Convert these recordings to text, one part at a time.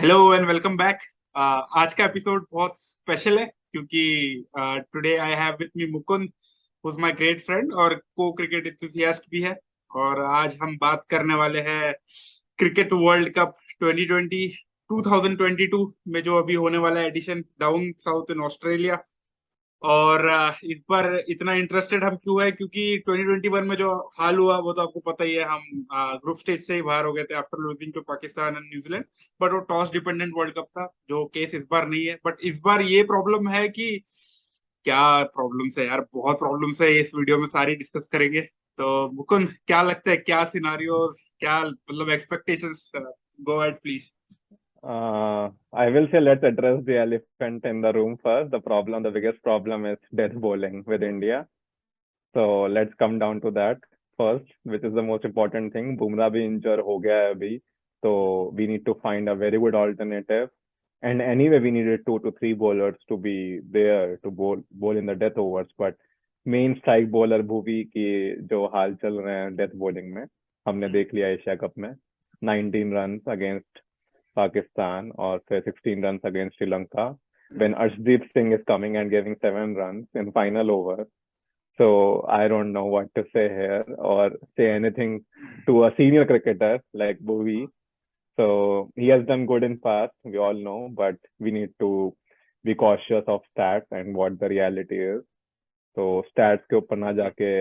Hello and welcome back. आज का episode बहुत स्पेशल है क्योंकि today I have with me Mukund, who is my great friend और को क्रिकेट एंथुसियास्ट भी है। और आज हम बात करने वाले हैं क्रिकेट वर्ल्ड कप 2020 2022 में जो अभी होने वाला है edition down south in Australia. और इस बार इतना इंटरेस्टेड हम क्यों है क्योंकि 2021 में जो हाल हुआ वो तो आपको पता ही है। हम ग्रुप स्टेज से ही बाहर हो गए थे after losing to Pakistan and New Zealand. But वो टॉस डिपेंडेंट वर्ल्ड कप था, जो केस इस बार नहीं है। बट इस बार ये प्रॉब्लम है कि क्या प्रॉब्लम्स है यार, बहुत प्रॉब्लम्स है। इस वीडियो में सारी डिस्कस करेंगे। तो मुकुंद, क्या लगता है, क्या सिनारियोस, क्या मतलब expectations? Go ahead please. I will say let's address the elephant in the room first. The biggest problem is death bowling with India. So let's come down to that first, which is the most important thing. Bumrah bhi injure ho gaya hai abhi, so we need to find a very good alternative. And anyway, we needed 2 to 3 bowlers to be there to bowl in the death overs. But main strike bowler Bhuvi की जो हाल चल रहे हैं death bowling में, हमने देख लिया Asia cup में 19 runs against Pakistan or say 16 runs against Sri Lanka when Arshdeep Singh is coming and giving 7 runs in final over. So I don't know what to say here or say anything to a senior cricketer like Bhuvi. So he has done good in past, we all know, but we need to be cautious of stats and what the reality is. तो stats के ऊपर ना जाके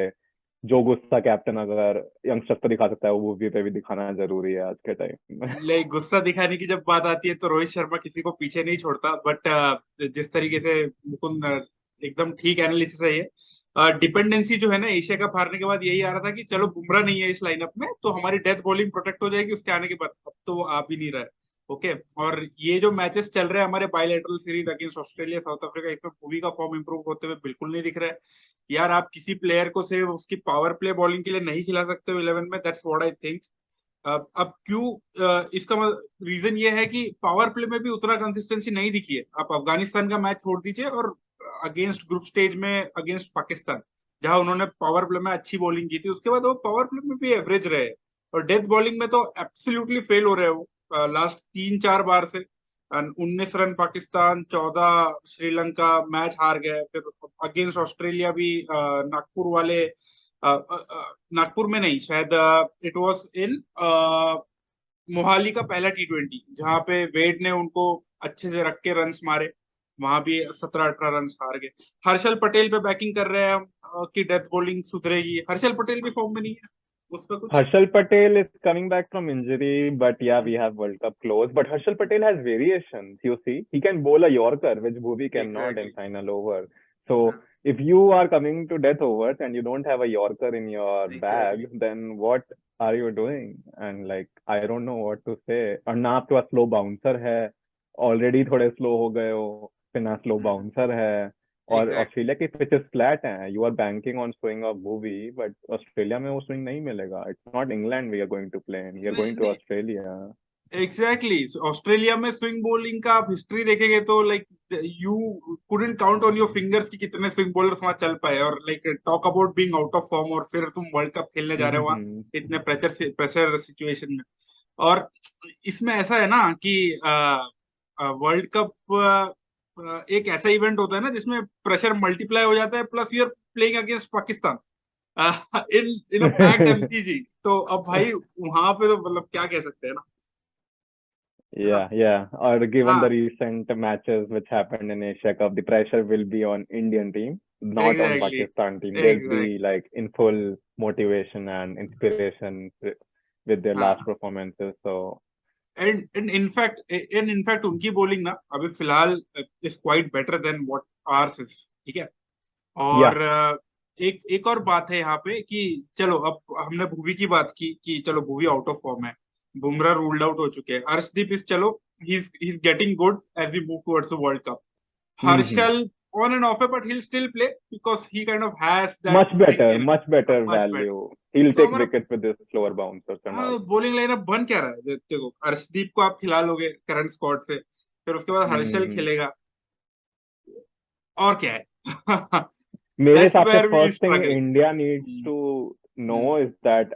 जो गुस्सा captain अगर youngster पे दिखा सकता है वो मूवी पे भी दिखाना जरूरी है आज के टाइम में। लाइक गुस्सा दिखाने की जब बात आती है तो रोहित शर्मा किसी को पीछे नहीं छोड़ता। बट जिस तरीके से मुकुंद एकदम ठीक एनालिसिस है ये। डिपेंडेंसी जो है ना, एशिया कप हारने के बाद यही आ रहा था कि चलो बुमराह नहीं है इस लाइनअप में तो हमारी डेथ बॉलिंग प्रोटेक्ट हो जाएगी उसके आने के बाद। अब तो वो आ भी नहीं रहा है। ओके। और ये जो मैचेस चल रहे हैं हमारे bilateral series against Australia south Africa, इसमें भुवी का फॉर्म इंप्रूव होते हुए बिल्कुल नहीं दिख रहा है। यार, आप किसी प्लेयर को सिर्फ उसकी पावर प्ले बॉलिंग के लिए नहीं खिला सकते हो 11 में। That's what I think. अब क्यों? इसका रीजन ये है कि पावर प्ले में भी उतना कंसिस्टेंसी नहीं दिखी है। आप अफगानिस्तान का मैच छोड़ दीजिए और अगेंस्ट ग्रुप स्टेज में अगेंस्ट पाकिस्तान, जहां उन्होंने पावर प्ले में अच्छी बॉलिंग की थी, उसके बाद वो पावर प्ले में भी एवरेज रहे। और डेथ बॉलिंग में तो एब्सोल्युटली फेल हो रहे हो लास्ट 3-4 बार से। 19 रन पाकिस्तान, 14 श्रीलंका मैच हार गए। फिर अगेंस्ट ऑस्ट्रेलिया भी नागपुर वाले, नागपुर में नहीं शायद, इट वाज इन मोहाली का पहला T20 जहां पे वेड ने उनको अच्छे से रख के रन्स मारे। वहां भी 17-18 रन हार गए। हर्षल पटेल पे बैकिंग कर रहे हैं हम कि डेथ बॉलिंग सुधरेगी। हर्षल पटेल भी फॉर्म में नहीं है, उस पर कुछ? Harshal Patel is coming back from injury, but yeah, we have World Cup close. But Harshal Patel has variations. You see, he can bowl a Yorker, which Bhuvi cannot in exactly. final over. So if you are coming to death overs and you don't have a Yorker in your exactly. bag, then what are you doing? And like, I don't know what to say. और ना आपके पास slow bouncer है, already थोड़े slow हो गए हो, फिर ना स्लो बाउंसर है। और एग्जैक्टली। ऑस्ट्रेलिया की पिचेस फ्लैट हैं, you are banking on swing of movie, but Australia में वो स्विंग नहीं मिलेगा। It's not England we are going to play in, we are नहीं गोइंग टू नहीं, ऑस्ट्रेलिया। एग्जैक्टली। ऑस्ट्रेलिया में स्विंग बॉलिंग का आप हिस्ट्री देखेंगे तो like you couldn't count on your fingers कि कितने स्विंग बॉलर्स वहां चल पाए। और like talk about being out of form, और फिर तुम वर्ल्ड कप खेलने जा रहे हो वहां इतने प्रेशर सिचुएशन में। और इसमें ऐसा है ना कि वर्ल्ड कप एक ऐसा इवेंट होता है ना जिसमें प्रेशर मल्टीप्लाई हो जाता है, plus you are playing against Pakistan in in a packed MCG. तो अब भाई वहां पे तो मतलब क्या कह सकते हैं ना, है ना? Yeah, yeah. Or given the हाँ, recent matches which happened in Asia Cup, the pressure will be on Indian team, not on exactly. Pakistan team. They'll be exact like in full motivation and inspiration with their last हाँ। performances. So and in fact उनकी bowling ना अभी फिलहाल is quite better than what hours is. ठीक है। yeah, और एक एक और बात है यहाँ पे कि चलो अब हमने भुवी की बात की कि चलो भुवी आउट ऑफ फॉर्म है, बुमराह रूल्ड आउट हो चुके हैं, अर्शदीप इज चलो he is getting good as we move towards the world cup. hmm, Harshal on and off है but he'll still play because he kind of has that kick in much better much better। value. He'll तो take हमारा, wickets with his slower bouncers and all. हाँ, bowling lineup बन क्या रहा है? देखो, अर्शदीप को आप खिला लोगे करंट स्क्वाड से, फिर उसके बाद हर्षल हम्म। खेलेगा, और क्या है? मेरे दैट्स हिसाब से where we first thing struggle. India needs to know is that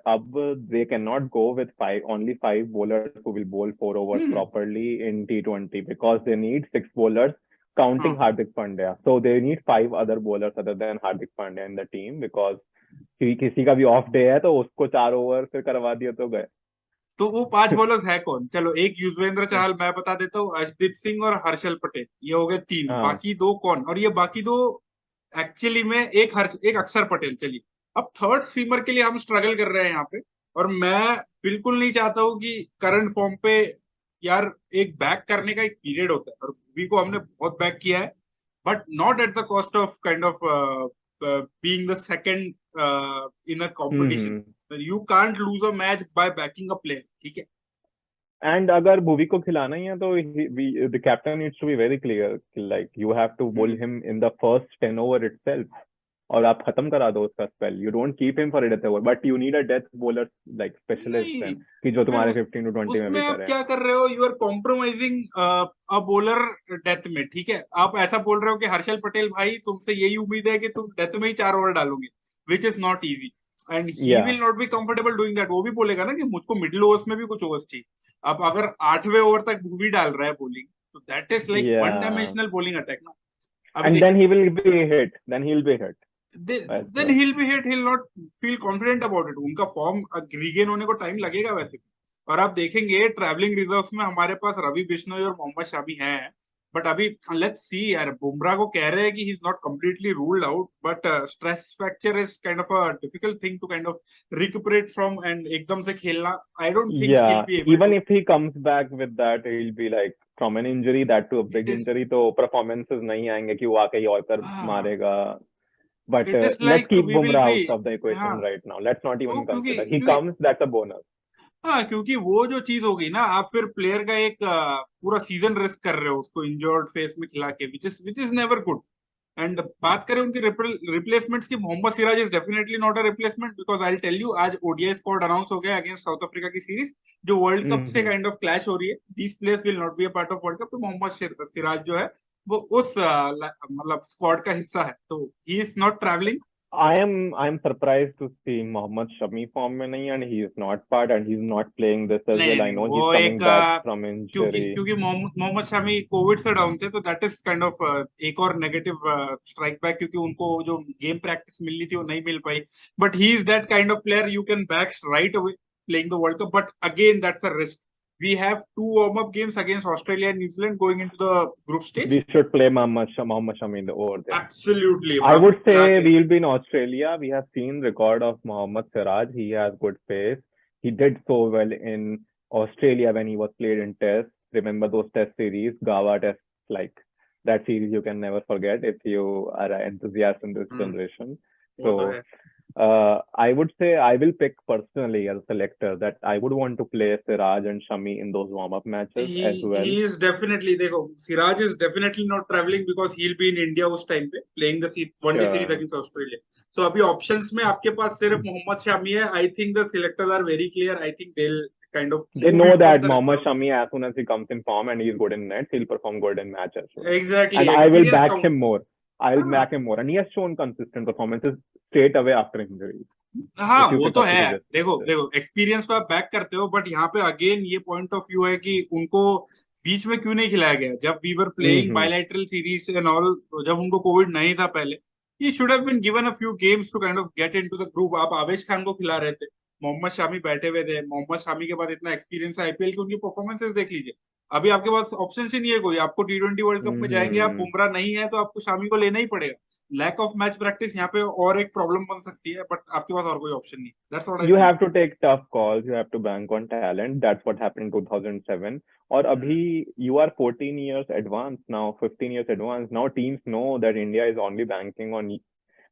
they cannot go with only five bowlers who will bowl 4 overs hmm, properly in T20 because they need six bowlers counting हाँ, Hardik Pandya. So they need five other bowlers other than Hardik Pandya in the team because किसी का भी of day है तो उसको 4 over फिर करवा दिया तो गए. तो वो 5 बॉलर्स है कौन? चलो, एक युजवेंद्र चहल मैं बता देता हूँ, अर्शदीप सिंह और हर्षल पटेल, ये हो गए 3। हाँ. बाकी दो कौन? और ये बाकी दो एक्चुअली में एक अक्षर पटेल। चलिए, अब थर्ड सीमर के लिए हम स्ट्रगल कर रहे हैं यहाँ पे। और मैं बिल्कुल नहीं चाहता हूँ कि करंट फॉर्म पे, यार, एक बैक करने का एक पीरियड होता है और भुवी को हमने बहुत बैक किया है, but not at the cost of kind of being the second in a competition. Hmm. You can't lose a match by banking a player, ठीक है? एंड अगर भुवी को खिलाना ही है तो the captain needs to be very clear like you have to bowl hmm, him in the first 10 over itself और आप खत्म करा दो उसका spell. You don't keep him for death over but you need a death bowler like specialist नहीं, then कि जो फिर तुम्हारे 15 to 20 में उसमें भी आप करे. क्या कर रहे हो? You are compromising a bowler death में, ठीक है? आप ऐसा बोल रहे हो कि हर्षल पटेल भाई, तुमसे यही उम्मीद है कि तुम डेथ में ही 4 ओवर डालोगे, which is not easy, and he या will not be comfortable doing that. वो भी बोलेगा ना कि मुझको मिडिल ओवर्स में भी कुछ ओवर्स चाहिए। अब अगर 8वें ओवर तक भूवी डाल रहा है बॉलिंग, तो दैट इज लाइक वन या डायमेंशनल बॉलिंग अटैक ना। अभी एंड देखिए, then he will be hit as then well. he'll be hit, he'll not feel confident about it। उनका फॉर्म रीगेन होने को टाइम लगेगा वैसे भी। और आप देखेंगे ट्रैवलिंग रिजर्व्स में हमारे पास रवि बिश्नोई और मोहम्मद शामी हैं, बट अभी लेट्स सी यार। बुमराह को कह रहे हैं कि he is not completely ruled out, but stress fracture is kind of a difficult thing to kind of recuperate from, and एकदम से खेलना, I don't think he will Yeah, be able even to. if he comes back with that, he'll be like from an injury, that to a it big is, injury, तो performances नहीं आएंगे कि वो आके yorker मारेगा. But it is let's like keep we will Bumrah be, out of the हाँ, equation right now. Let's not वो even क्योंकि consider. He क्योंकि comes, that's a bonus. हाँ, क्योंकि वो जो चीज होगी ना, आप फिर प्लेयर का एक पूरा सीजन रिस्क कर रहे हो उसको इंजर्ड फेस में खिला के, which is never good. And बात करें उनकी रिप्लेसमेंट्स की, Mohammed Siraj is definitely not a replacement, because I tell you, आज ओडीआई स्क्वाड अनाउंस हो गया अगेंस्ट साउथ अफ्रीका की सीरीज, जो वर्ल्ड कप से Mm-hmm. काइंड ऑफ क्लैश हो रही है। These players will not be a part of World Cup, तो मोहम्मद सिराज जो है वो उस मतलब स्क्वाड का हिस्सा है, तो ही is not travelling. I am surprised to see Mohammad Shami form में नहीं and he is not part and he's not playing this as नहीं नहीं well. I नहीं, know he's वो एक coming back from क्योंकि injury. क्योंकि मोहम्मद शामी कोविड से डाउन थे, तो दैट इज काइंड ऑफ एक और नेगेटिव स्ट्राइक बैक, क्योंकि उनको जो गेम प्रैक्टिस मिलनी थी वो नहीं मिल पाई। But he is that kind of player you can back right away playing the world cup, but again that's a risk. We have 2 warm-up games against Australia and New Zealand going into the group stage. We should play Mohammad Shami over there. Absolutely, I वहां पे would say जाके। we'll be in Australia. We have seen record of Mohammad Siraj. He has good pace. He did so well in Australia when he was played in Test. Remember those Test series, Gawa Test, like that series you can never forget if you are an enthusiast in this hmm, generation. वो तो So है। I would say I will pick personally as a selector that I would want to play Siraj and Shami in those warm-up matches as well. He is definitely, देखो, Siraj is definitely not traveling because he'll be in India उस time पे playing the one-day series Sure. against Australia. So अभी options में आपके पास सिर्फ मोहम्मद शामी है। I think the selectors are very clear. I think they'll kind of They move know him from that the rest Mohammad of Shami, as soon as he comes in form and he's good in nets, he'll perform good in matches. exactly And I will experience back him counts। more. I'll हाँ, back him more. And he has shown consistent performances straight away after injuries. हाँ, If you वो pick तो up है। previous देखो matches. देखो, experience को आप back करते हो, बट यहाँ पे अगेन ये पॉइंट ऑफ व्यू है कि उनको बीच में क्यों नहीं खिलाया गया जब we were playing Mm-hmm. Bilateral series and all, जब उनको कोविड नहीं था पहले। He should have been given a few games to kind of get into the group. आप आवेश खान को खिला रहे थे, मोहम्मद शामी बैठे हुए थे। मोहम्मद शामी के बाद इतना एक्सपीरियंस है आईपीएल की, उनकी परफॉर्मेंसेस देख लीजिए। अभी आपके पास ऑप्शन ही नहीं है कोई। आपको टी20 वर्ल्ड कप में जाएंगे आप, Mm-hmm. बुमराह नहीं है तो आपको शामी को लेना ही पड़ेगा। लैक ऑफ मैच प्रैक्टिस यहाँ पे और एक प्रॉब्लम बन सकती है, बट आपके पास और कोई ऑप्शन नहीं। That's what I You feel. have to take tough calls. You have to bank on talent. That's what happened in 2007. Or abhi, you are 14 years advanced now, 15 years advanced. Now teams know that India is only banking on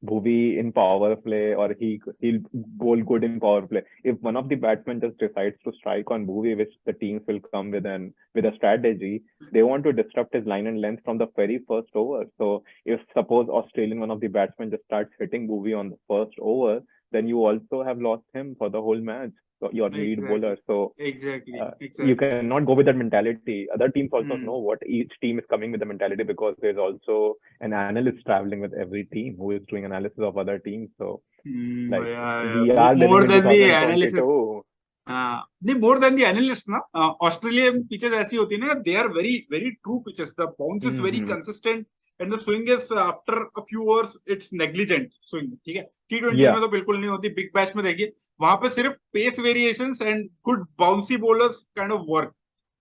Bhuvi in power play or he'll bowl good in power play. If one of the batsmen just decides to strike on Bhuvi, which the teams will come with a strategy, they want to disrupt his line and length from the very first over. So if suppose Australian one of the batsmen just starts hitting Bhuvi on the first over, then you also have lost him for the whole match. your lead bowler. Exactly. So Exactly. you Exactly. cannot go with that mentality. Other teams also Hmm. know what each team is coming with the mentality, because there's also an analyst traveling with every team who is doing analysis of other teams. So like Yeah, yeah. we are living More in than the analysis. 2022. हाँ नहीं, more than the analyst ना, Australian pitches ऐसी होती है ना, they are very very true pitches, the bounce is very Mm-hmm. Consistent and the swing is after a few overs it's negligent swing, ठीक है। T20 Yeah. में तो बिल्कुल नहीं होती, बिग बैश में देखिए वहां पे सिर्फ pace variations and good bouncy bowlers kind of work.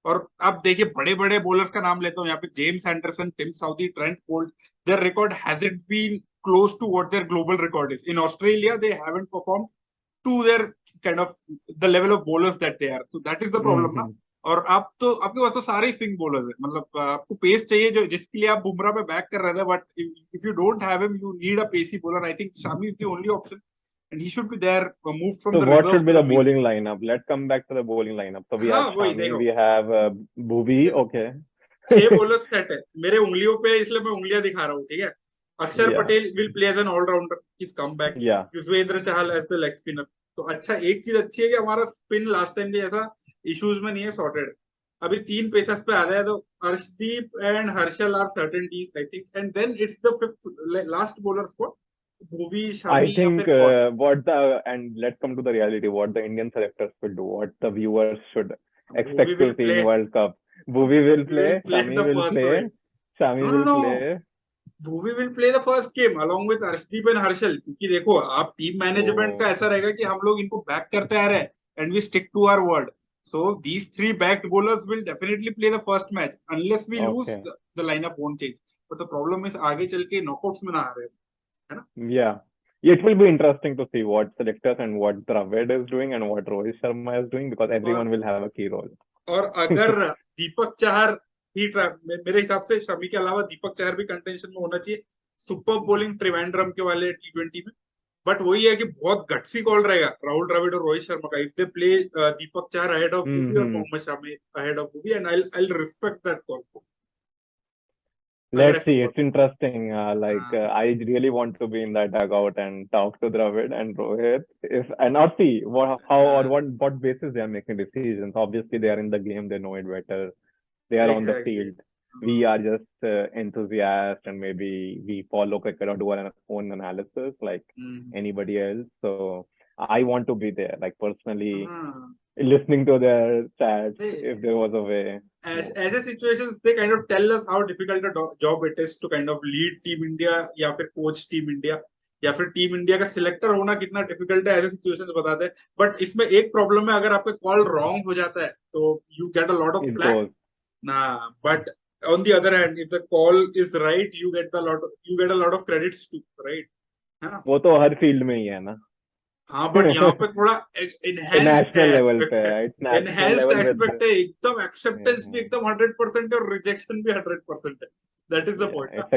और आप देखिए बड़े बड़े बॉलर्स का नाम लेता हूँ यहाँ पे, James Anderson, Tim Southee, Trent Boult, their record hasn't been close to what their global record is in Australia, they haven't perform to their kind of the level of bowlers that they are, so that is the problem ना। Mm-hmm. और आप तो आपके पास तो सारे swing bowlers है, मतलब आपको पेस चाहिए जो जिसके लिए आप बुमराह पे बैक कर रहे थे, but if you don't have him you need a pacy bowler. I think Shami is the only option and he should be there, moved from So the what reserves should be to the the main. bowling lineup? Let's come back to the bowling lineup. So we हाँ have वही Shami, देखो, we have Bhuvi. देखो Okay. 6 bowlers set है मेरे उंगलियों पे, इसलिए मैं उंगलियां दिखा रहा हूँ, ठीक है। Axar Yeah. Patel will play as an allrounder, is come back. Yeah. Yuzvendra Chahal as the leg spinner. तो अच्छा, एक चीज अच्छी है कि हमारा स्पिन लास्ट टाइम भी ऐसा इश्यूज में नहीं है, सॉर्टेड। अभी 3 पेसर्स पे आ रहे हैं, तो Arshdeep and Harshal are certainties I think, and then it's the fifth last bowler spot, Bhuvi, I Shami या think फिर कौन। and let's come to the reality, what the Indian selectors will do, what the viewers should Bhuvi expect will to see play, in World Cup. Bhuvi will Bhuvi will play, play Shami the will first play, wicket. Shami no no will no, play. Bhuvi will play the first game along with Arshdeep and Harshal, क्योंकि देखो आप team management का Oh, ऐसा रहेगा कि हम लोग इनको बैक करते आ रहे हैं and we stick to our word. So these three backed bowlers will definitely play the first match unless we lose, okay. the lineup won't change. But the problem is आगे चल के knockouts में ना आ रहे हैं, है ना। Yeah. It will be interesting to see what selectors and what Dravid is doing and what Rohit Sharma is doing, because और everyone will have a key role. और अगर दीपक चहर भी मेरे हिसाब से शमी के अलावा दीपक चहर भी कंटेंशन में होना चाहिए, सुपर बोलिंग त्रिवेंद्रम के वाले T20 में। बट वही है कि बहुत गट्सी कॉल रहेगा राहुल द्रविड़ और रोहित शर्मा का, if they play Deepak Chahar ahead of Bhuvi और Mm-hmm. Mohammed Shami ahead of Bhuvi, and I respect that call अगर Let's ऐसा see. हुआ It's interesting. तो। I really want to be in that dugout and talk to Dravid and Rohit. If and not see how or what basis they are making decisions. Obviously, they are in the game. They know it better. They are on the exactly. field. We are just enthusiasts, and maybe we follow cricket or do our own analysis like anybody else. So I want to be there, like personally हाँ, listening to their chats if there was a way. as ऐसे situations they kind of tell us how difficult a job it is to kind of lead team India या फिर coach team India या फिर team India का selector होना कितना difficult है, ऐसे सिचुएशंस बताते हैं। बट इसमें एक प्रॉब्लम है, अगर आपका कॉल रॉन्ग हो जाता है तो you get a lot of It flak goes. ना। But on the other hand if the call is right you get a lot of credits too, right, है ना। वो तो हर फील्ड में ही है ना। हाँ बट यहाँ पे थोड़ा एनहेंस्ड है, नेशनल लेवल पे एस्पेक्ट है, है, it's national enhanced level with aspect है, एकदम एक्सेप्टेंस भी एकदम 100% है और रिजेक्शन भी 100% है। That is the yeah, point ना। it's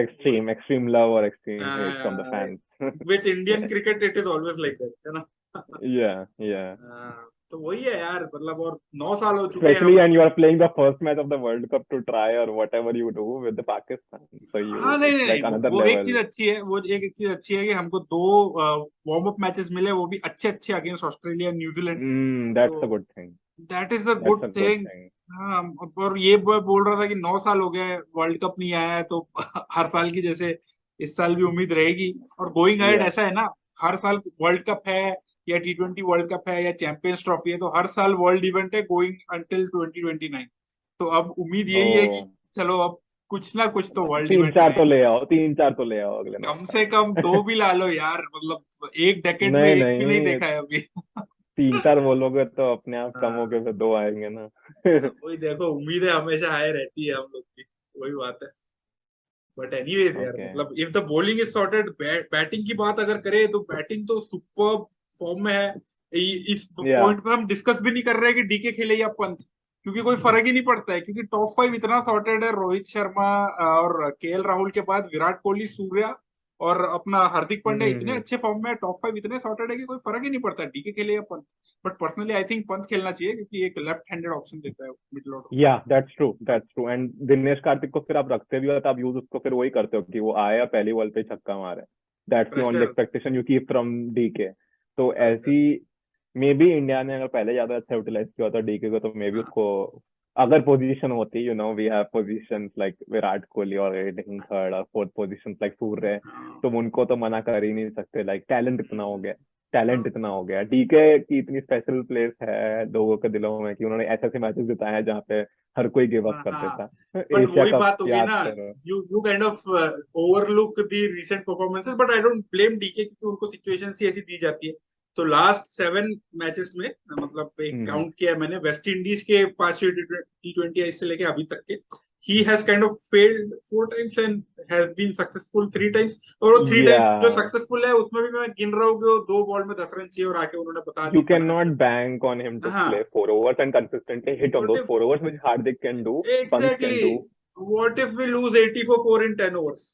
extreme love or extreme hate from the fans. With Indian cricket it is always like that, है ना। Yeah. तो वही है यार, मतलब और 9 साल हो चुके हैं Especially हमें। when you are playing the first match of the World Cup to try or whatever you do with the Pakistan. So हाँ नहीं it's नहीं नहीं, like another वो एक चीज level. अच्छी है, वो एक चीज अच्छी है कि हमको 2 वार्म अप मैचेस मिले, वो भी अच्छे अच्छे against Australia, New Zealand. That's a तो good thing. That is a That's good a good thing. thing. हाँ, और ये बोल रहा था कि 9 साल हो गए वर्ल्ड कप नहीं आया है, तो हर साल की जैसे इस साल भी उम्मीद रहेगी। और गोइंग अहेड Yeah. ऐसा है ना, हर साल वर्ल्ड कप है या T20 वर्ल्ड कप है या चैंपियंस ट्रॉफी है, तो हर साल वर्ल्ड इवेंट है गोइंग अंटिल 2029। तो अब उम्मीद यही है कि Oh, चलो अब कुछ ना कुछ तो वर्ल्ड तीन इवेंट चार तो रहेगा, ले आओ, 3-4 तो ले आओ अगले 9 कम से साल कम में. 2 भी ला लो यार, मतलब एक डेकेड में नहीं एक भी नहीं नहीं, देखा है अभी। 3-4 बोलोगे तो अपने आप कम हो हाँ, गए, फिर 2 आएंगे ना. वही देखो, उम्मीदें हमेशा हाई रहती है हम लोग की, वही बात है। बट एनीवेज यार, Okay. मतलब if the bowling is sorted, batting की बात अगर करें तो बैटिंग तो सुपर फॉर्म में है। इस Yeah. पॉइंट पे हम डिस्कस भी नहीं कर रहे कि डीके खेले या पंत, क्योंकि कोई फर्क ही नहीं पड़ता है, क्योंकि टॉप 5 इतना सॉर्टेड है, रोहित शर्मा और केएल राहुल के बाद विराट कोहली, सूर्या और अपना हार्दिक पांड्या इतने Mm-hmm. अच्छे फॉर्म में, टॉप 5 इतने सॉर्टेड है कि कोई फर्क ही नहीं पड़ता डीके खेले या Pant. But personally I think Pant खेलना चाहिए, क्योंकि एक लेफ्ट हैंडेड ऑप्शन देता है middle order. Yeah, that's true. That's true. And Dinesh Karthik को फिर आप रखते भी हो तो आप यूज उसको फिर वही करते हो कि वो आया पहली बॉल पे छक्का मारे. That's the only pressure, expectation you keep from DK. तो प्रेशर। ऐसी मे बी इंडिया ने अगर पहले ज्यादा अच्छा यूटिलाइज किया होता डीके को, तो मे बी हाँ उसको अगर पोजीशन होती, we have positions like Virat Kohli और हिटिंग थर्ड और फोर्थ पोजीशंस लाइक सूर्य, हाँ तो उनको तो मना कर ही नहीं सकते। लाइक टैलेंट इतना हो गया, टैलेंट हाँ इतना हो गया। डीके की इतनी स्पेशल प्लेस है लोगों के दिलों में कि उन्होंने ऐसे ऐसे मैचेस जिताए हैं जहाँ पे हर कोई गिव अप कर हाँ। देता। बट एशिया वही कप बात हो गई याद ना, करो। You kind of overlook the recent performances, but I don't blame DK क्योंकि उनको सिचुएशन ही ऐसी दी जाती है। तो लास्ट 7 मैचेस में मतलब एक हम्म। काउंट किया मैंने, वेस्ट इंडीज के 5 T20 से लेके अभी तक के, he has kind of failed 4 times and has been successful 3 times. और वो 3 टाइम्स जो या सक्सेसफुल है उसमें भी मैं गिन रहा हूँ कि वो 2 बॉल में 10 रन चाहिए और आके उन्होंने You बना cannot दिया। bank on him to हाँ, play 4 overs and consistently hit on what those if 4 overs, which Hardik can do, Pant can exactly, do. What if we lose 80 for 4 in 10 overs,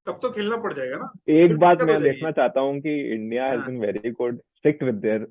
तब तो खेलना पड़ जाएगा ना, फिर एक बात दिक्कत हो मैं जाएगी। देखना चाहता हूँ कि इंडिया हैज हाँ been very good strict with their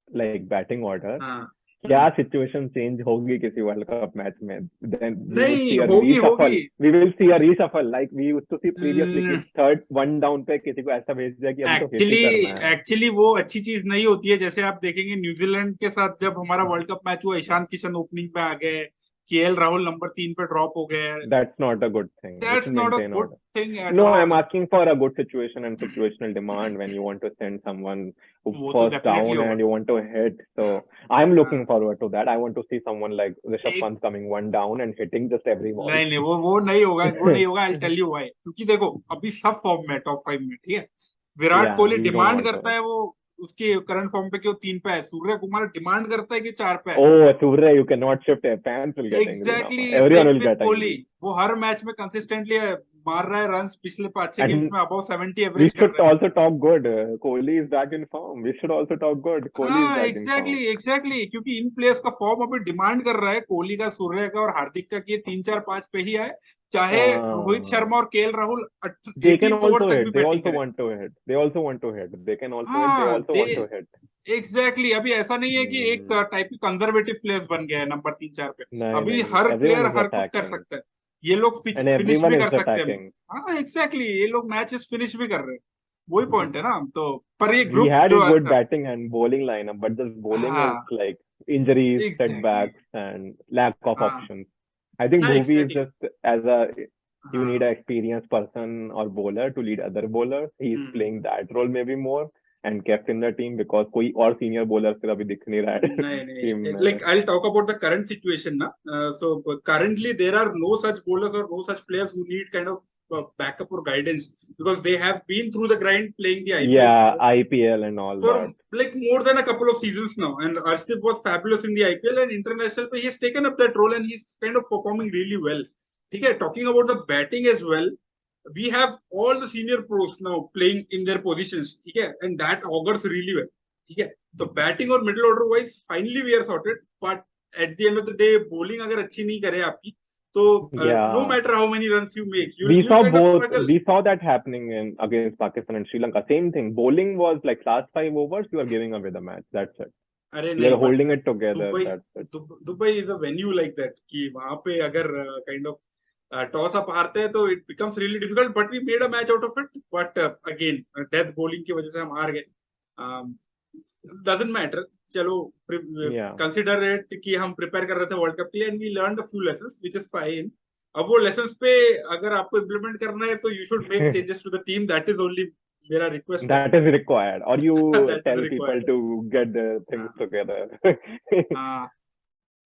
like batting order. हाँ। क्या सिचुएशन चेंज होगी किसी वर्ल्ड कप मैच में, देन वी वुड नहीं सी अ होगी रीशफल, होगी। We will see a reshuffle like we used to see previously कि hmm, third one down पे किसी को ऐसा भेज दिया कि अभी तो हिट ही एक्चुअली करना है। एक्चुअली वो अच्छी चीज नहीं होती है। जैसे आप देखेंगे न्यूजीलैंड के साथ जब हमारा वर्ल्ड कप मैच हुआ, ईशान किशन ओपनिंग पे आ गए, केएल राहुल नंबर 3 पे ड्रॉप हो गए। That's not a good thing. We that's should not a maintain good order. Thing at No, I'm all. asking for a good situation and situational demand when you want to send someone who वो तो first definitely down होगा। and you want to hit. So I'm looking हाँ, forward to that. I want to see someone like Rishabh एक Pant coming one down and hitting just every ball. नहीं नहीं, वो नहीं होगा, वो नहीं होगा। आई टेल यू व्हाई, क्योंकि देखो अभी सब फॉर्म में टॉप 5 में, ठीक है। Virat Yeah, Kohli we don't demand want करता to. है वो उसके करंट फॉर्म पे कि वो 3 पे है। सूर्य कुमार डिमांड करता है कि 4 पे है। Oh, Surya, you cannot shift it. Fans will get angry now. Exactly Everyone same will with get Kohli, angry. वो हर मैच में कंसिस्टेंटली मार रहा है रन्स, पिछले 5-6 गेम्स And में अबाउ 70 we एवरेज कर should रहा है। also talk good. Kohli is back in form. We should also talk good. Kohli is हाँ back in exactly form. Exactly, क्योंकि इन प्लेयर्स का फॉर्म अभी डिमांड कर रहा है कोहली का, सूर्य का और हार्दिक का, कि ये 3 4 5 पे ही आए, चाहे रोहित Uh, शर्मा और KL Rahul they can 18th over also तक भी hit. They बैटिंग also करें। want to hit. They also want to hit. They can also hit. They हाँ also they want to hit. Exactly, अभी ऐसा नहीं है कि एक Hmm. टाइप की कंजर्वेटिव प्लेयर्स बन गया है नंबर 3 4 पे। नहीं अभी नहीं, हर everyone प्लेयर is हर कुछ कर attacking सकता है। ये लोग and फिनिश everyone भी is कर सकते हैं। attacking. हाँ एग्जैक्टली, ये लोग मैचेस फिनिश भी कर रहे हैं। वही पॉइंट है ना। तो पर ये We ग्रुप had a जो good batting and bowling lineup, but just bowling is हाँ like injuries, exactly, setbacks, and lack of हाँ options. I think हाँ Bhuvi is exactly, just as a you need हाँ। an experienced person or bowler to lead other bowlers. He's playing that role maybe more and kept in the team because कोई और senior bowler फिर अभी दिख नहीं रहा है नहीं टीम नहीं, में. Like I talk about the current situation ना। So currently there are no such bowlers or no such players who need kind of backup or guidance, because they have been through the grind playing the IPL Yeah, IPL and all for that. like more than a couple of seasons now, and Arshdeep was fabulous in the IPL and international पे he has taken up that role and he's kind of performing really well, ठीक है। Talking about the batting as well, we have all the senior pros now playing in their positions, ठीक है, and that augurs really well, ठीक है। तो batting और middle order wise finally we are sorted, but at the end of the day bowling अगर अच्छी नहीं करे आपकी, तो no Yeah. Matter how many runs you make, you We you saw kind of both. Struggle. We saw that happening in against Pakistan and Sri Lanka. Same thing. Bowling was like last 5 overs, you are giving away the match. That's it. अरे You नहीं, are but holding it together. Dubai That's it. Dubai is a venue like that कि वहां पे अगर kind of toss up हारते हैं तो it becomes really difficult, but we made a match out of it. But again death bowling की वजह से हम हार गए। डजंट मैटर, चलो Yeah. कंसिडर इट कि हम प्रिपेयर कर रहे थे वर्ल्ड कप के लिए and we learn a few lessons which is fine. अब वो लेसंस पे अगर आपको इम्प्लीमेंट करना है तो you should make changes to the team, that is only मेरा रिक्वेस्ट है। That is required. Or you that is tell people required. to get the things हाँ together. हाँ।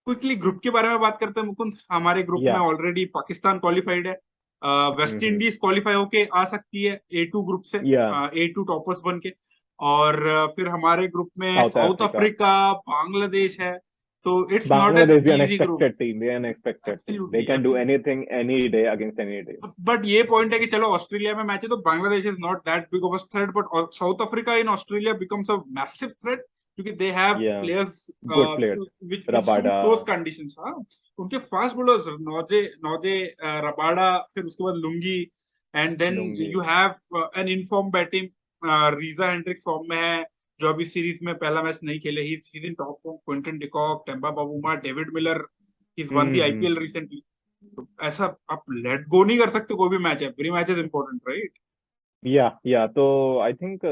क्विकली ग्रुप के बारे में बात करते हैं मुकुंद। हमारे ग्रुप में Yeah. ऑलरेडी पाकिस्तान क्वालिफाइड है, वेस्ट Mm-hmm. इंडीज क्वालिफाई होके आ सकती है A2 ग्रुप से, Yeah. A2 टॉपर्स बन के। और फिर हमारे ग्रुप में South South Africa. Africa, Bangladesh है। तो it's not an Bangladesh is an easy group. unexpected team. They are an unexpected team. They absolutely can do absolutely. anything any day against any day. But ये point है कि चलो Australia में match है तो Bangladesh is not that big of a threat, but South Africa in Australia becomes a massive threat, क्योंकि they have Yeah. Players Good players. which suit those Rabada, conditions। हाँ, उनके fast bowlers Nortje Nortje Rabada, फिर उसके बाद Lungi, and then Lungi. You have an inform batting, Reeza Hendricks form में है जो अभी सीरीज में पहला मैच नहीं खेले, he is in top form. Quinton de Kock, Temba बावूमा, David Miller, he's won the IPL Mm-hmm. recently। तो ऐसा आप लेट गो नहीं कर सकते कोई भी मैच है, every match is important right. Yeah, yeah. So I think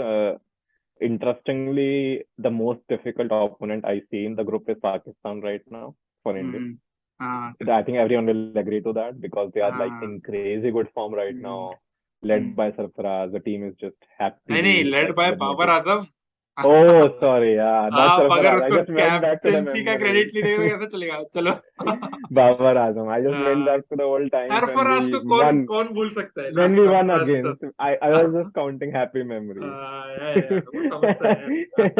interestingly, the most difficult opponent I see in the group is Pakistan right now for India. हम्म, हाँ I think everyone will agree to that because they are like हाँ in crazy good form right hmm, now, led hmm. by Sarfaraz. The team is just नहीं नहीं, happy, led like by with Babar motive. Azam. Oh, sorry, yeah, not आप अगर Sarfaraz. I उसको just went back to the captaincy का memories. Credit नहीं देगा तो कैसे चलेगा, चलो। Babar Azam. I just went हाँ, back to the old times when Sarfaraz को we कौन won, कौन भूल सकता है ना, when we won सरफराज तो। against. I was just counting happy memories. यार वो समझता है यार।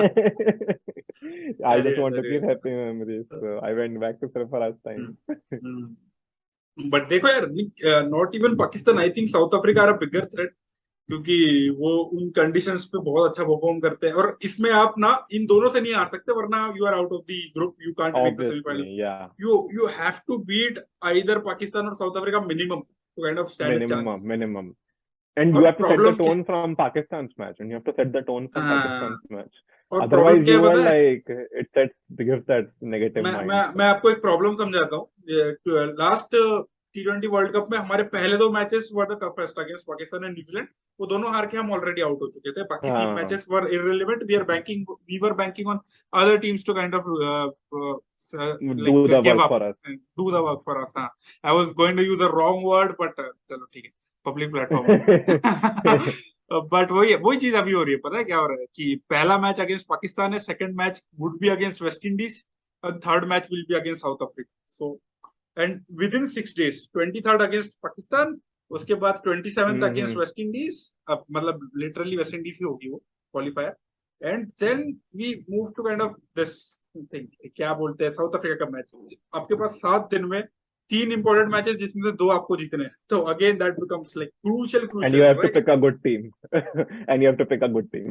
I just चलिए want to चलिए। keep happy memories. So I went back to Sarfaraz time. But देखो यार, not even Pakistan, I think South Africa are a bigger threat, क्योंकि वो उन कंडीशंस पे बहुत अच्छा परफॉर्म करते हैं, और इसमें आप ना इन दोनों से नहीं हार सकते, वरना you are out of the group, you can't make the semifinals. Obviously, yeah. You have to beat either Pakistan और South Africa minimum to kind of stand a chance. Minimum. And you और have to set the problem क्या, tone from Pakistan's match, and you have to set the tone from हाँ, Pakistan's match. और problem Otherwise, क्या है you are पता है, like, it sets, gives that negative मैं mindset. आपको एक प्रॉब्लम समझाता हूँ। लास्ट T20 वर्ल्ड कप में हमारे पहले दो matches were the toughest against Pakistan and New Zealand, वो दोनों हार के हम ऑलरेडी आउट हो चुके थे, बाकी तीन हाँ, matches were irrelevant, we were banking on other teams to kind of do like the give work up, for us. Do the work for us. हाँ, I was going to use the wrong word, but चलो ठीक है, public platform है। But वही चीज अभी हो रही है, पता है क्या हो रहा है कि पहला मैच अगेंस्ट पाकिस्तान है, second match would be against West Indies, and third match will be against South Africa. So, and within 6 days, 23rd against Pakistan, उसके बाद 27th against हम्म। West Indies, अब मतलब लिटरली वेस्ट इंडीज ही होगी वो qualifier, and then we move to kind of this thing, क्या बोलते हैं, साउथ अफ्रीका का मैच। आपके पास 7 दिन में तीन इंपॉर्टेंट मैचेस, जिसमें से दो आपको जीतने हैं, तो again that becomes like crucial And you crucial, have to right? pick a good team. And you have to pick a good team.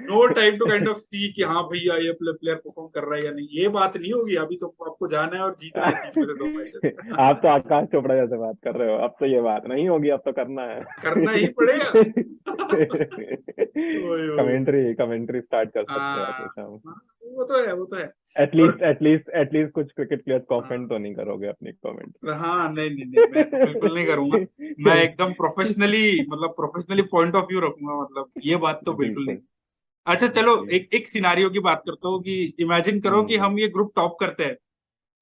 No time to kind of see कि हाँ भैया ये प्लेयर परफॉर्म कर रहा है या नहीं, ये बात नहीं होगी अभी, तो आपको जाना है और जीतना है तीन में से दो आप मैचेस। तो आकाश चोपड़ा जैसे बात कर रहे हो, अब तो ये बात नहीं होगी, अब तो करना है। करना ही पड़ेगा। वही वही। कमेंट्री कमेंट्री स्टार्ट कर सकते हो आप हाँ शाम। हाँ, वो तो है, वो तो है। और एटलीस्ट कुछ क्रिकेट प्लेयर्स को ऑफेंड हाँ तो नहीं करोगे अपनी कमेंट। हाँ, नहीं नहीं नहीं, मैं तो बिल्कुल नहीं करूंगा। मैं एकदम प्रोफेशनली, मतलब प्रोफेशनली पॉइंट ऑफ व्यू रखूंगा, मतलब ये बात तो बिल्कुल नहीं। बिल्कुल। अच्छा चलो, एक एक सिनारियो की बात करता हूँ कि इमेजिन करो कि हम्म। हम ये ग्रुप टॉप करते हैं,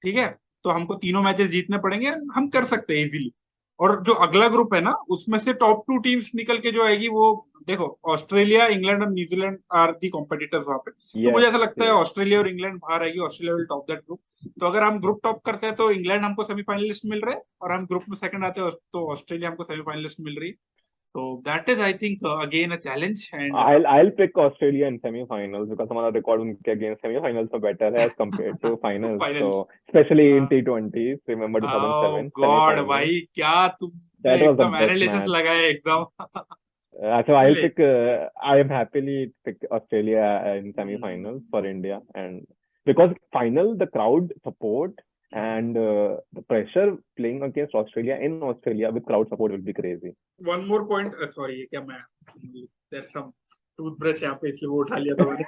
ठीक है, तो हमको तीनों मैचेस जीतने पड़ेंगे, हम कर सकते हैं इजीली। और जो अगला ग्रुप है ना, उसमें से टॉप टू टीम्स निकल के जो आएगी वो, देखो ऑस्ट्रेलिया, इंग्लैंड और न्यूजीलैंड आर दी कॉम्पिटिटर्स वहां पे, तो मुझे यस ऐसा लगता है यस। ऑस्ट्रेलिया और इंग्लैंड बाहर आएगी, Australia will top that group. तो अगर हम ग्रुप टॉप करते हैं तो इंग्लैंड हमको सेमीफाइनलिस्ट मिल रहे हैं, और हम ग्रुप में सेकंड आते हैं तो ऑस्ट्रेलिया हमको सेमीफाइनलिस्ट मिल रही है। तो that is I think again a challenge, and I'll pick Australia in semi-finals because हमारा रिकॉर्ड उनके अगेंस्ट semi-finals में better है as compared to finals. So finals. especially in T20s, remember oh 2007 God semi-finals. भाई, क्या तुमने That was the एकदम best analysis match. लगाया एकदम। So I'll ले, pick. I am happily pick Australia in semi-finals for India, and because final the crowd support and the pressure playing against Australia in Australia with crowd support will be crazy. One more point, sorry ये क्या, मैं there some toothbrush यहाँ पे इसलिए वो उठा लिया था मैंने।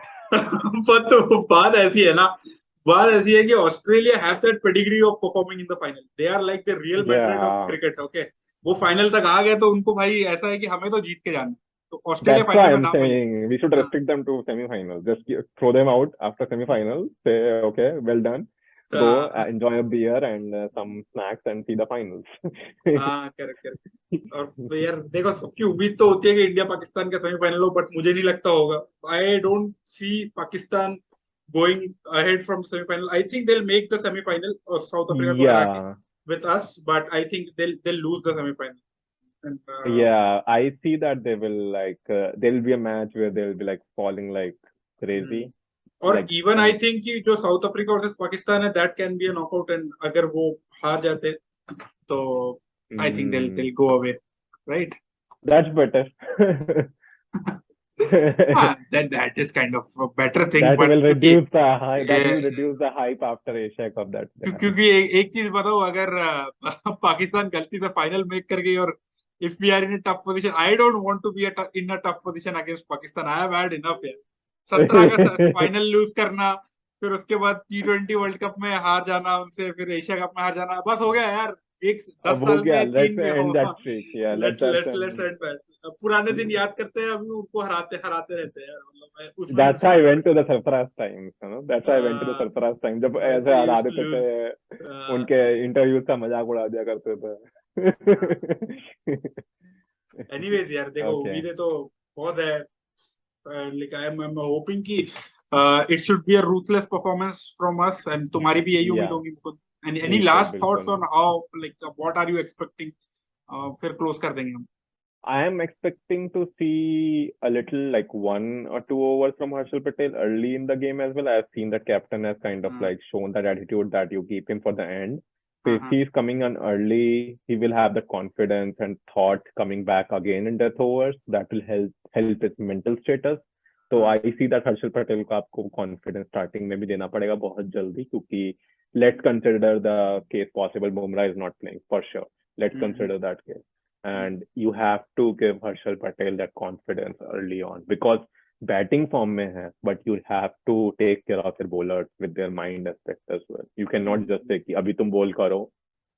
पर तो बात ऐसी है कि Australia have that pedigree of performing in the final, they are like the Real Madrid of Yeah, cricket, okay. वो फाइनल तक आ गए तो उनको भाई ऐसा है कि हमें तो जीत के जाना है। तो ऑस्ट्रेलिया that's फाइनल why में I'm ना मिले। saying we should हाँ restrict them to semi-finals. Just throw them out after semi-finals. Say okay, well done. Go हाँ enjoy a beer and some snacks and see the finals. हाँ, correct correct. और तो यार देखो, सबकी उम्मीद तो होती है कि इंडिया पाकिस्तान का सेमीफाइनल हो, बट मुझे नहीं लगता होगा। I don't see Pakistan going ahead from semifinal. I think they will make the semifinal और साउथ अफ्रीका को हरा के Yeah. With us, but I think they lose the semifinal. And Yeah, I see that they will like there'll be a match where they'll be like falling like crazy, और like even I and think कि जो south Africa versus Pakistan है, that can be a knockout, and अगर वो हार जाते तो I think they'll mm, go away, right? that's better. That is kind of a better thing, That but will क्योंकि reduce the hype. That will reduce the hype after Asia Cup. That's there. क्योंकि एक चीज बताओ, अगर पाकिस्तान गलती से final make कर गई, और if we are in a tough position, I don't want to be in a tough position against Pakistan, I have had enough यार। 17 अगस्त फाइनल लूज करना, फिर उसके बाद T20 वर्ल्ड कप में हार जाना उनसे, फिर एशिया कप में हार जाना, बस हो गया यार। एक 10 अब हो साल गया. में Let's तीन में हो। end that streak. Yeah, let's let's let's let's let's end. And that. पुराने दिन याद करते हैं, अभी उनको हराते हराते रहते हैं यार, मतलब मैं उसमें ही That's खुशी how I है। went to the surprise times, you know. That's how I went to the surprise time. जब when ऐसे they हरा used to देते थे, lose. उनके इंटरव्यूज का मजाक उड़ा दिया करते थे. एनीवेज यार देखो, Okay. उम्मीदें तो बहुत है, लाइक आई एम होपिंग कि it should be a ruthless performance from us, and तुम्हारी भी यही उम्मीद Yeah. होगी मुकुंद। एनी बिल्कुल लास्ट थॉट्स बिल्कुल. On how, like what are you expecting, फिर क्लोज कर देंगे हम। I am expecting to see a little like 1 or 2 overs from Harshal Patel early in the game as well. I've seen that captain has kind of हाँ like shown that attitude that you keep him for the end. So हाँ if हाँ। he's coming on early, he will have the confidence and thought coming back again in death overs. That will help his mental status. So हाँ। I see that Harshal Patel को आपको confidence starting में भी देना पड़ेगा बहुत जल्दी, क्योंकि let's consider the case possible Bumrah is not playing for sure. Let's consider that case. And you have to give Harshal Patel that confidence early on, because batting form में है, but you have to take care of your bowlers with their mind aspect as well. You cannot just say कि अभी तुम bowl करो,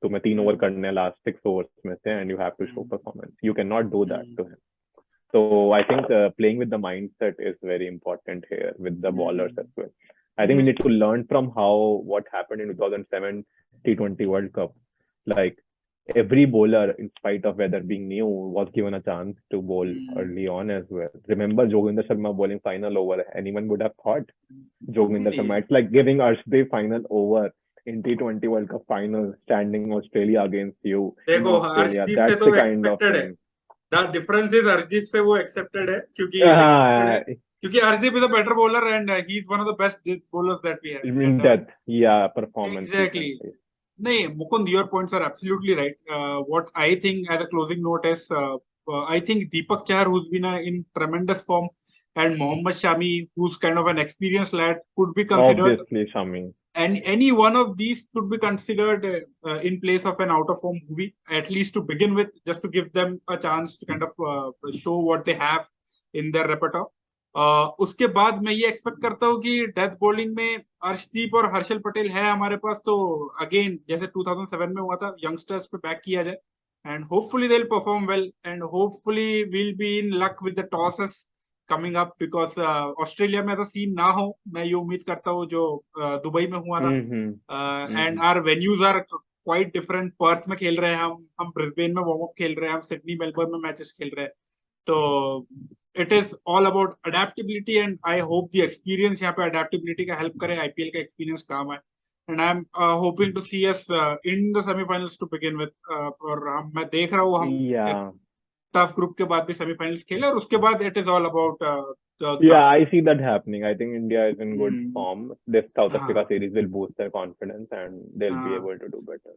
तुम्हें 3 over करने हैं last 6 overs में से, and you have to show performance. You cannot do that to him. So I think playing with the mindset is very important here with the bowlers as well. I think we need to learn from what happened in 2007 T20 World Cup. Like every bowler, in spite of whether being new, was given a chance to bowl early on as well. Remember Joginder Sharma bowling final over? Anyone would have thought Joginder Sharma. It's like giving Arshdeep final over in T20 World Cup final, standing Australia against you in देखो Australia. Harshdeep से That's the तो kind of expected है, thing. The difference is Harshdeep से वो accepted है, क्योंकि expected है, Uh, क्योंकि Harshdeep is a better bowler and he is one of the best bowlers that we have in and depth, yeah, performance you can exactly. say. नहीं Mukund, your points are absolutely right. What I think as a closing note is, I think Deepak Chahar, who's been in tremendous form, and Mohammad Shami, who's kind of an experienced lad, could be considered. Obviously, Shami. And any one of these could be considered in place of an out of form movie, at least to begin with, just to give them a chance to kind of show what they have in their repertoire. उसके बाद मैं ये expect करता हूँ कि death bowling में अर्शदीप और हर्षल पटेल है हमारे पास, तो अगेन जैसे 2007 में हुआ था, यंगस्टर्स पे बैक किया जाए, and hopefully they will perform well, and hopefully will be in luck with the tosses coming up, because Australia में ऐसा सीन ना हो, मैं ये उम्मीद करता हूँ जो दुबई में हुआ था। And our venues are quite different, Perth में खेल रहे हैं हम ब्रिस्बेन में वार्म अप खेल रहे हैं, हम सिडनी मेलबर्न में मैचेस खेल रहे हैं, तो it is all about adaptability, and I hope the experience यहाँ पे अडेप्टेबिलिटी का हेल्प करे, आईपीएल का एक्सपीरियंस काम आए, and I am hoping to see us in the semifinals to begin with. और मैं देख रहा हूँ हम Yeah. टफ ग्रुप के बाद भी सेमीफाइनल्स खेले, और उसके बाद it is all about Yeah, I see that happening. I think India is in good Hmm. form. This South Africa हाँ series will boost their confidence and they'll be हाँ, able to do better.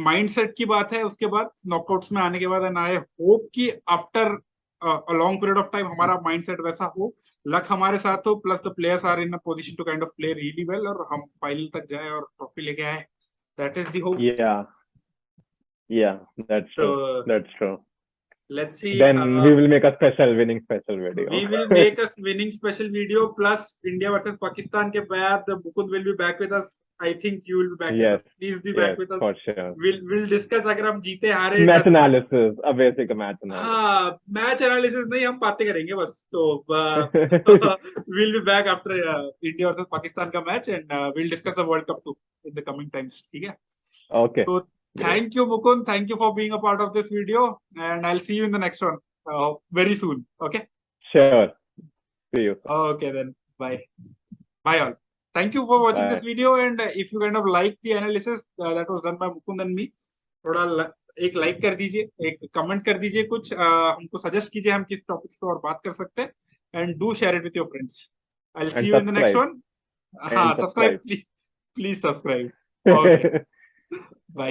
Mindset की बात है, उसके बाद knockouts में आने के बाद, एंड आई होप कि after a long period of time हमारा माइंडसेट वैसा हो, लक हमारे साथ हो, plus the players are in a position to kind of play really well, और हम फाइनल तक जाए और ट्रॉफी लेके आए, that is the hope. Yeah, yeah, that's तो true. That's true. Let's see, Then we will make a winning special we video. will make a winning special video, plus India versus Pakistan के बाद Mukund will be back with us. I think you will be back with Yes, us. Please be back yes, with us. for sure. We'll discuss अगर हम जीते हारे, it Match doesn't matter. analysis, a basic match analysis. हाँ, match analysis नहीं, हम बातें करेंगे बस, तो we'll be back after India versus Pakistan का match, and we'll discuss the World Cup too in the coming times, ठीक है? Okay, तो great. thank you Mukund, thank you for being a part of this video, and I'll see you in the next one very soon. Okay? Sure. See you. Okay then. Bye. Bye all. Thank you for watching this Bye. video, and if you kind of like the analysis that was done by Mukund and me, थोड़ा एक like कर दीजिए, एक comment कर दीजिए, कुछ हमको suggest कीजिए हम किस टॉपिक्स पे और बात कर सकते हैं, and do share it with your friends. I will see And you in the next subscribe. One. हाँ And subscribe, subscribe. Please subscribe. Okay.